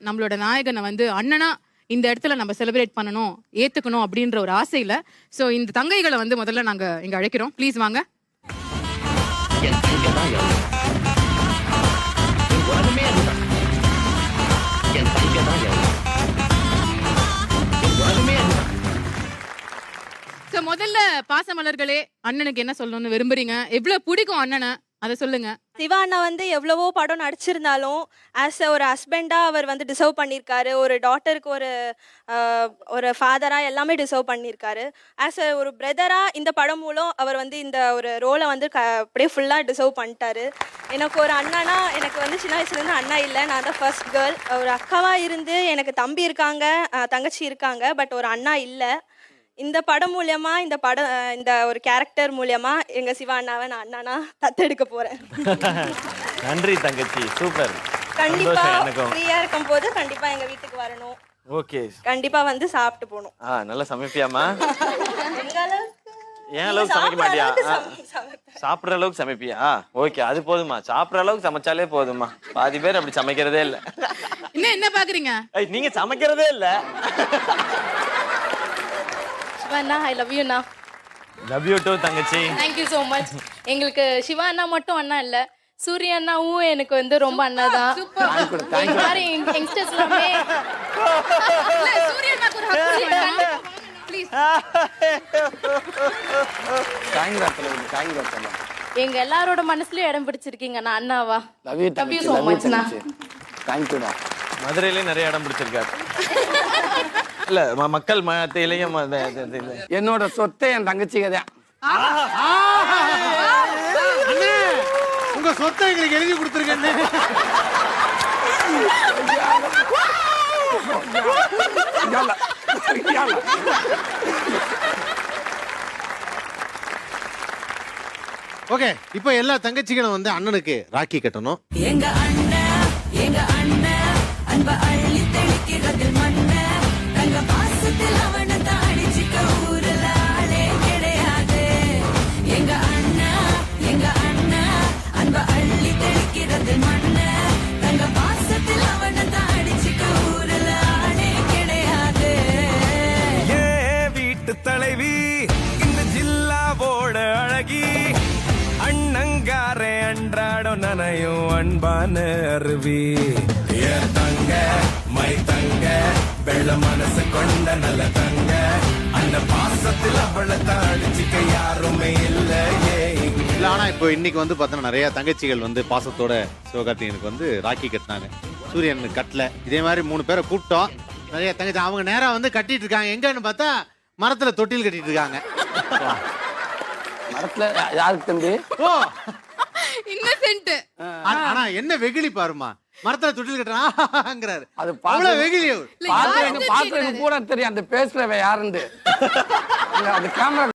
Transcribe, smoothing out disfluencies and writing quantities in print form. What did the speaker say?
நம்மளோட நாயகனை வந்து அண்ணனா இந்த இடத்துல நம்ம செலிப்ரேட் பண்ணணும், ஏத்துக்கணும் அப்படின்ற ஒரு ஆசையில சோ இந்த தங்கைகளை வந்து முதல்ல நாங்க இங்க அழைக்கிறோம். ப்ளீஸ் வாங்க. சோ முதல்ல பாசமலர்களே, அண்ணனுக்கு என்ன சொல்லணும்னு விரும்புறீங்க? எவ்வளவு பிடிக்கும் அண்ணனை அதை சொல்லுங்க. சிவா அண்ணா வந்து எவ்வளவோ படம் நடிச்சிருந்தாலும் ஆஸ் ஒரு ஹஸ்பண்டா அவர் வந்து டிசர்வ் பண்ணியிருக்காரு. ஒரு டாட்டருக்கு ஒரு ஃபாதரா எல்லாமே டிசர்வ் பண்ணியிருக்காரு. ஆஸ் ஒரு பிரதரா இந்த படம் மூலம் அவர் வந்து இந்த ஒரு ரோலை வந்து அப்படியே ஃபுல்லாக டிசர்வ் பண்ணிட்டாரு. எனக்கு ஒரு அண்ணனா, எனக்கு வந்து சின்ன வயசுலேருந்து அண்ணா இல்லை, நான் தான் ஃபர்ஸ்ட் கேர்ள். ஒரு அக்காவாக இருந்து எனக்கு தம்பி இருக்காங்க, தங்கச்சி இருக்காங்க, பட் ஒரு அண்ணா இல்லை. இந்த படம் மூலியமா, இந்த ஒரு கேரக்டர் மூலியமா எங்க சிவா அண்ணாவை நான் அண்ணனா தத்தெடுக்க போறேன். நன்றி தங்கச்சி, சூப்பர். கண்டிப்பா ஃப்ரீயா இருக்கும் போது கண்டிப்பா எங்க வீட்டுக்கு வரணும். ஓகே, கண்டிப்பா வந்து சாப்பிட்டு போகணும். நல்லா சமைப்பியாமா? ஏன் அளவுக்கு எங்க சமைக்க மாட்டியா? சமைப்பேன். சாப்பிடுற அளவுக்கு சமைப்பியா? ஓகே, அது போதுமா. சாப்பிடுற அளவுக்கு சமைச்சாலே போதுமா. பாதி பேர் அப்படி சமைக்கிறதே இல்ல. என்ன பாக்குறீங்க? நீங்க சமைக்கிறதே இல்ல. சிவா ஐ லவ் யூ அண்ணா. லவ் யூ டூ தங்கச்சி. Thank you so much. எங்களுக்கு சிவா அண்ணா மட்டும் அண்ணா இல்ல, சூர்யா அண்ணாவும் எனக்கு வந்து ரொம்ப அண்ணா தான். எங்க மாதிரி யங்ஸ்டர்ஸ் எல்லாமே சூர்யா அண்ணாக்கு ஒரு ஹக் கொடுங்க ப்ளீஸ். எங்க எல்லாரோட மனசுலயும் இடம் பிடிச்சிருக்கீங்க நான் அண்ணாவா. லவ் யூ ஸோ மச் அண்ணா. Thank you. மதுரையிலே நிறைய இடம் பிடிச்சிருக்காரு. இல்ல மக்கள் மத்தியிலையும் என்னோட சொத்தை என் தங்கச்சிக்கு தான். உங்க சொத்தை எங்களுக்கு எழுதி கொடுத்துருக்கேன்னு. ஓகே, இப்போ எல்லா தங்கச்சிகளும் வந்து அண்ணனுக்கு ராக்கி கட்டணும். எங்க அண்ணன் அன்ப அள்ளி தெளிக்கிறதில் மண்ண தங்க பாசத்தில் அவனை தாடிச்சிக்க ஊரல ஆளே கிடையாது. எங்க அண்ணா அன்ப அள்ளி தெளிக்கிறதில் மண்ண தங்க பாசத்தில் அவனை தாடிச்சிக்க ஊரல ஆளே கிடையாது. ஏ வீட்டு தலைவி இந்த ஜில்லாவோட அழகி, அண்ணங்காரே அன்றாடம் நனையும் அன்பான அருவி. தங்க மை தங்க வெள்ள மனசு கொண்ட நல்ல தங்க, அந்த பாசத்தில் அவளை தாடிச்சிக்க யாருமே இல்லையே. இல்ல, ஆனா இப்போ இன்னைக்கு வந்து பார்த்தோன்னா நிறைய தங்கச்சிகள் வந்து பாசத்தோட சிவகார்த்திகனுக்கு வந்து ராக்கி கட்டினாங்க. சூரியன் கட்டல. இதே மாதிரி 3 பேரை கூப்பிட்டோம். நிறைய தங்கச்சி அவங்க நேரா வந்து கட்டிட்டு இருக்காங்க. எங்கன்னு பார்த்தா மரத்துல தொட்டில் கட்டிட்டு இருக்காங்க. மரத்துல யாருக்கு தம்பி? ஓ இன்னசென்ட். ஆனா என்ன வெகுளி பாருமா, மரத்துல தொட்டில் கட்டுறாங்கிறாரு. அது அவ்வளவு வெகுளி. பாக்குறவங்க கூட தெரியும் அந்த பேசுறவ யாருன்னு. அது கேமரா